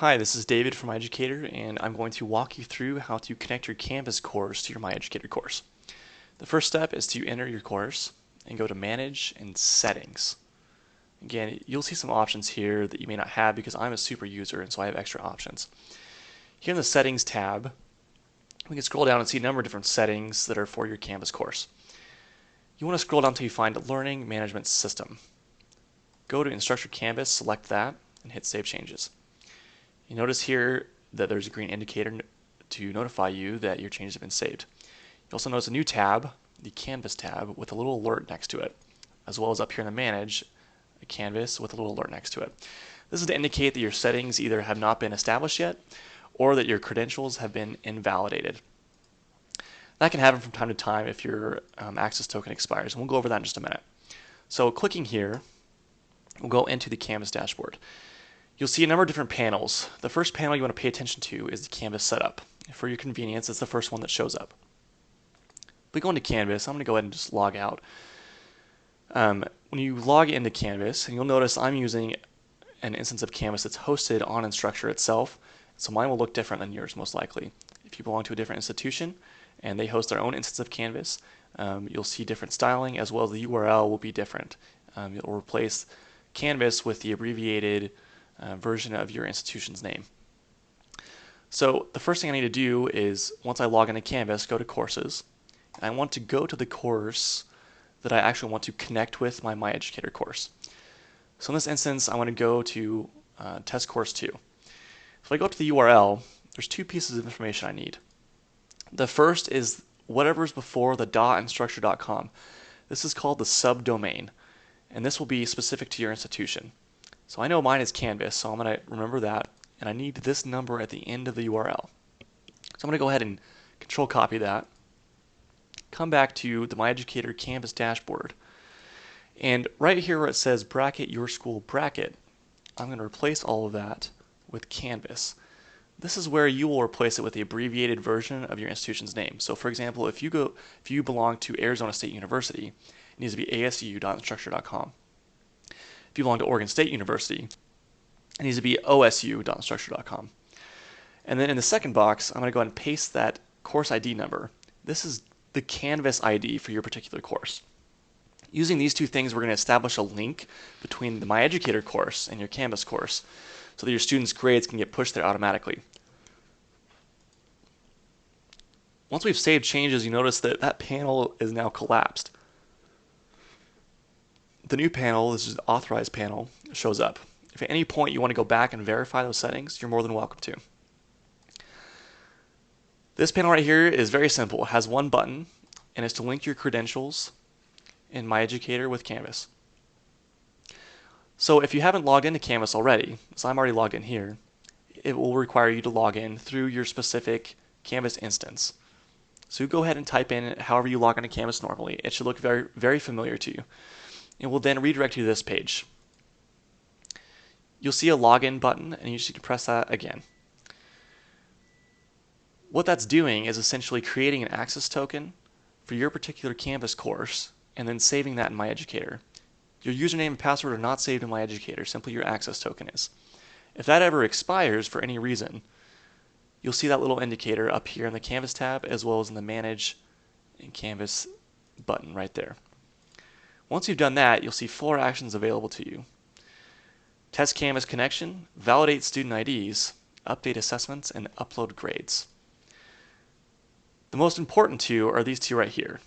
Hi, this is David from MyEducator, and I'm going to walk you through how to connect your Canvas course to your MyEducator course. The first step is to enter your course and go to Manage and Settings. Again, you'll see some options here that you may not have because I'm a super user and so I have extra options. Here in the Settings tab, we can scroll down and see a number of different settings that are for your Canvas course. You want to scroll down until you find Learning Management System. Go to Instructure Canvas, select that, and hit Save Changes. You notice here that there's a green indicator to notify you that your changes have been saved. You also notice a new tab, the Canvas tab, with a little alert next to it, as well as up here in the Manage, a Canvas with a little alert next to it. This is to indicate that your settings either have not been established yet or that your credentials have been invalidated. That can happen from time to time if your access token expires, and we'll go over that in just a minute. So clicking here, we'll go into the Canvas dashboard. You'll see a number of different panels. The first panel you want to pay attention to is the Canvas setup. For your convenience, it's the first one that shows up. If we go into Canvas, I'm going to go ahead and just log out. When you log into Canvas, and you'll notice I'm using an instance of Canvas that's hosted on Instructure itself, so mine will look different than yours most likely. If you belong to a different institution and they host their own instance of Canvas, you'll see different styling as well as the URL will be different. You'll replace Canvas with the abbreviated version of your institution's name. So the first thing I need to do is, once I log into Canvas, go to Courses. And I want to go to the course that I actually want to connect with my MyEducator course. So in this instance, I want to go to Test Course 2. If I go up to the URL, there's two pieces of information I need. The first is whatever's before the .instructure.com. This is called the subdomain, and this will be specific to your institution. So I know mine is Canvas, so I'm going to remember that, and I need this number at the end of the URL. So I'm going to go ahead and control copy that, come back to the MyEducator Canvas dashboard, and right here where it says bracket your school bracket, I'm going to replace all of that with Canvas. This is where you will replace it with the abbreviated version of your institution's name. So for example, if you belong to Arizona State University, it needs to be asu.instructure.com. If you belong to Oregon State University, it needs to be osu.instructure.com. And then in the second box, I'm going to go ahead and paste that course ID number. This is the Canvas ID for your particular course. Using these two things, we're going to establish a link between the MyEducator course and your Canvas course so that your students' grades can get pushed there automatically. Once we've saved changes, you notice that that panel is now collapsed. The new panel, this is the authorized panel, shows up. If at any point you want to go back and verify those settings, you're more than welcome to. This panel right here is very simple. It has one button, and it's to link your credentials in MyEducator with Canvas. So if you haven't logged into Canvas already, so I'm already logged in here, it will require you to log in through your specific Canvas instance. So go ahead and type in however you log into Canvas normally. It should look very, very familiar to you. It will then redirect you to this page. You'll see a login button, and you should press that again. What that's doing is essentially creating an access token for your particular Canvas course and then saving that in MyEducator. Your username and password are not saved in MyEducator, simply your access token is. If that ever expires for any reason, you'll see that little indicator up here in the Canvas tab as well as in the Manage and Canvas button right there. Once you've done that, you'll see 4 actions available to you. Test Canvas connection, validate student IDs, update assessments, and upload grades. The most important two are these two right here.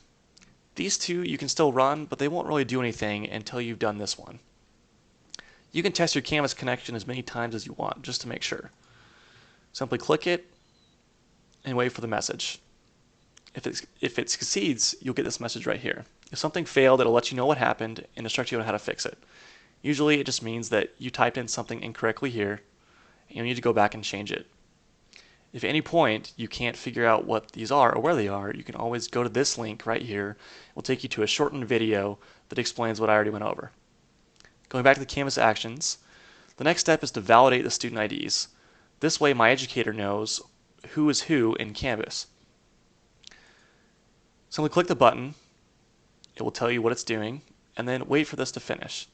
These two you can still run, but they won't really do anything until you've done this one. You can test your Canvas connection as many times as you want, just to make sure. Simply click it and wait for the message. If it succeeds, you'll get this message right here. If something failed, it'll let you know what happened and instruct you on how to fix it. Usually it just means that you typed in something incorrectly here and you need to go back and change it. If at any point you can't figure out what these are or where they are, you can always go to this link right here. It will take you to a shortened video that explains what I already went over. Going back to the Canvas actions, the next step is to validate the student IDs. This way MyEducator knows who is who in Canvas. Simply click the button, it will tell you what it's doing, and then wait for this to finish.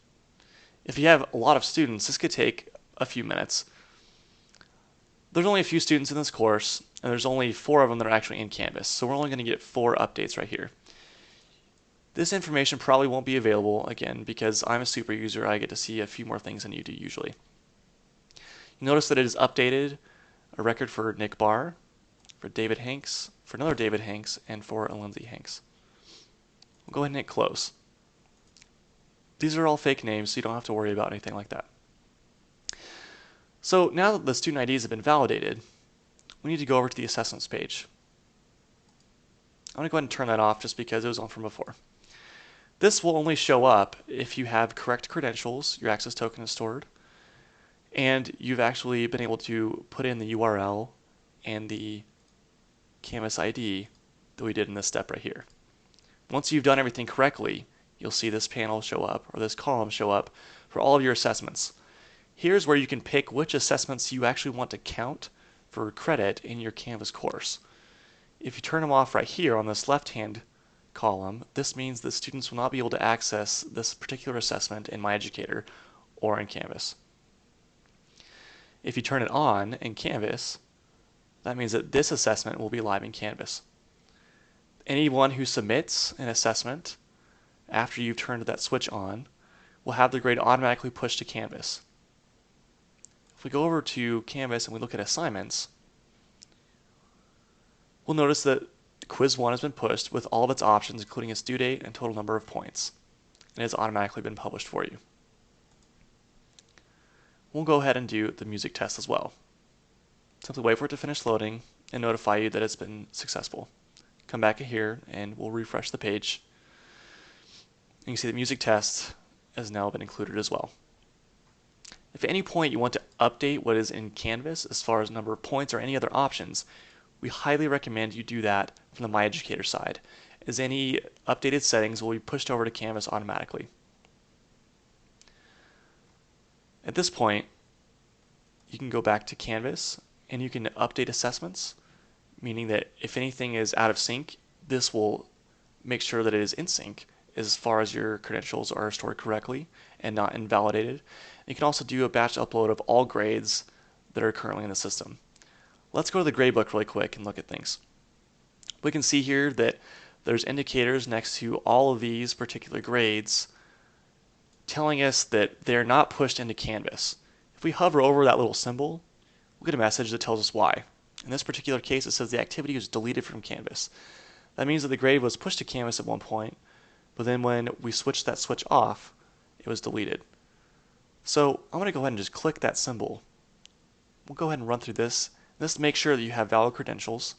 If you have a lot of students, this could take a few minutes. There's only a few students in this course, and there's only 4 of them that are actually in Canvas, so we're only going to get 4 updates right here. This information probably won't be available again because I'm a super user. I get to see a few more things than you do usually. You notice that it is updated a record for Nick Barr, for David Hanks, for another David Hanks, and for a Lindsay Hanks. We'll go ahead and hit close. These are all fake names, so you don't have to worry about anything like that. So now that the student IDs have been validated, we need to go over to the assessments page. I'm going to go ahead and turn that off just because it was on from before. This will only show up if you have correct credentials, your access token is stored, and you've actually been able to put in the URL and the Canvas ID that we did in this step right here. Once you've done everything correctly, you'll see this panel show up, or this column show up, for all of your assessments. Here's where you can pick which assessments you actually want to count for credit in your Canvas course. If you turn them off right here on this left-hand column, this means that students will not be able to access this particular assessment in MyEducator or in Canvas. If you turn it on in Canvas, that means that this assessment will be live in Canvas. Anyone who submits an assessment after you've turned that switch on will have the grade automatically pushed to Canvas. If we go over to Canvas and we look at assignments, we'll notice that quiz 1 has been pushed with all of its options, including its due date and total number of points, and it has automatically been published for you. We'll go ahead and do the music test as well. Simply wait for it to finish loading and notify you that it's been successful. Come back here and we'll refresh the page. You can see the music test has now been included as well. If at any point you want to update what is in Canvas as far as number of points or any other options, we highly recommend you do that from the MyEducator side, as any updated settings will be pushed over to Canvas automatically. At this point, you can go back to Canvas and you can update assessments, meaning that if anything is out of sync, this will make sure that it is in sync as far as your credentials are stored correctly and not invalidated. You can also do a batch upload of all grades that are currently in the system. Let's go to the gradebook really quick and look at things. We can see here that there's indicators next to all of these particular grades telling us that they're not pushed into Canvas. If we hover over that little symbol, we'll get a message that tells us why. In this particular case, it says the activity was deleted from Canvas. That means that the grade was pushed to Canvas at one point, but then when we switched that switch off, it was deleted. So I'm going to go ahead and just click that symbol. We'll go ahead and run through this. This makes sure that you have valid credentials.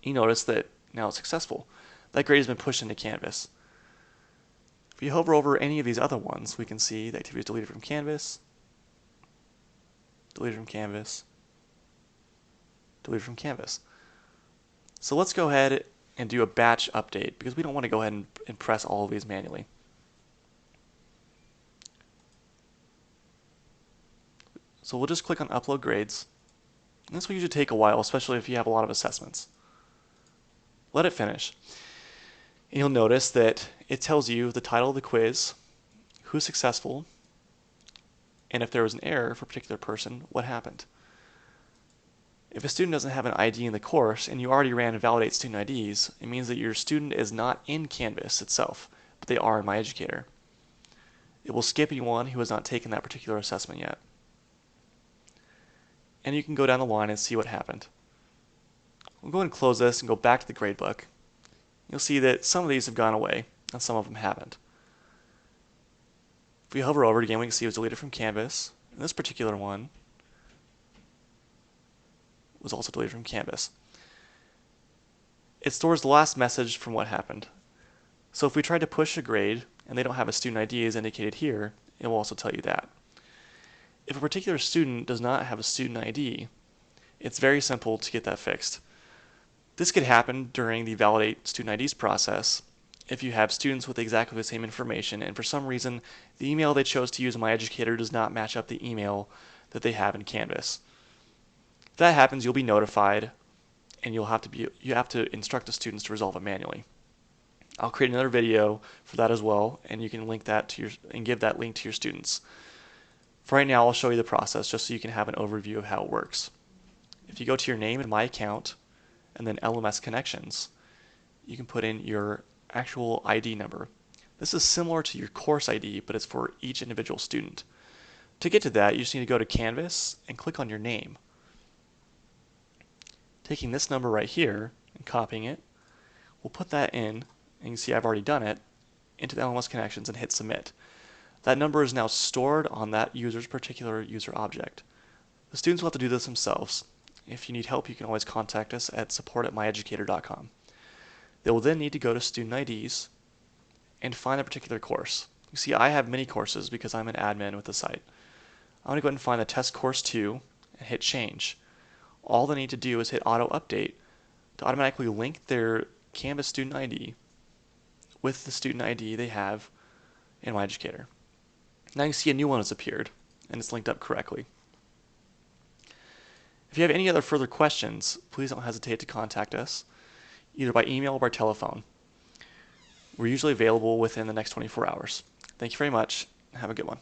You notice that now it's successful. That grade has been pushed into Canvas. If you hover over any of these other ones, we can see the activity is deleted from Canvas, deleted from Canvas, deleted from Canvas. So let's go ahead and do a batch update because we don't want to go ahead and press all of these manually. So we'll just click on Upload Grades. And this will usually take a while, especially if you have a lot of assessments. Let it finish. And you'll notice that it tells you the title of the quiz, who's successful, and if there was an error for a particular person, what happened. If a student doesn't have an ID in the course and you already ran Validate Student IDs, it means that your student is not in Canvas itself, but they are in MyEducator. It will skip anyone who has not taken that particular assessment yet. And you can go down the line and see what happened. We'll go ahead and close this and go back to the gradebook. You'll see that some of these have gone away and some of them haven't. If we hover over it again, we can see it was deleted from Canvas. And this particular one was also deleted from Canvas. It stores the last message from what happened. So if we try to push a grade and they don't have a student ID as indicated here, it will also tell you that. If a particular student does not have a student ID, it's very simple to get that fixed. This could happen during the Validate Student IDs process if you have students with exactly the same information and for some reason the email they chose to use in MyEducator does not match up the email that they have in Canvas. If that happens, you'll be notified and you have to instruct the students to resolve it manually. I'll create another video for that as well, and you can link that to and give that link to your students. For right now, I'll show you the process just so you can have an overview of how it works. if you go to your name and My Account, and then LMS Connections, you can put in your actual ID number. This is similar to your course ID, but it's for each individual student. To get to that, you just need to go to Canvas and click on your name. Taking this number right here and copying it, we'll put that in, and you can see I've already done it, into the LMS Connections and hit Submit. That number is now stored on that user's particular user object. The students will have to do this themselves. If you need help, you can always contact us at support@myeducator.com. They will then need to go to Student IDs and find a particular course. You see, I have many courses because I'm an admin with the site. I'm going to go ahead and find the Test Course 2 and hit Change. All they need to do is hit Auto Update to automatically link their Canvas student ID with the student ID they have in MyEducator. Now you see a new one has appeared, and it's linked up correctly. If you have any other further questions, please don't hesitate to contact us, either by email or by telephone. We're usually available within the next 24 hours. Thank you very much. Have a good one.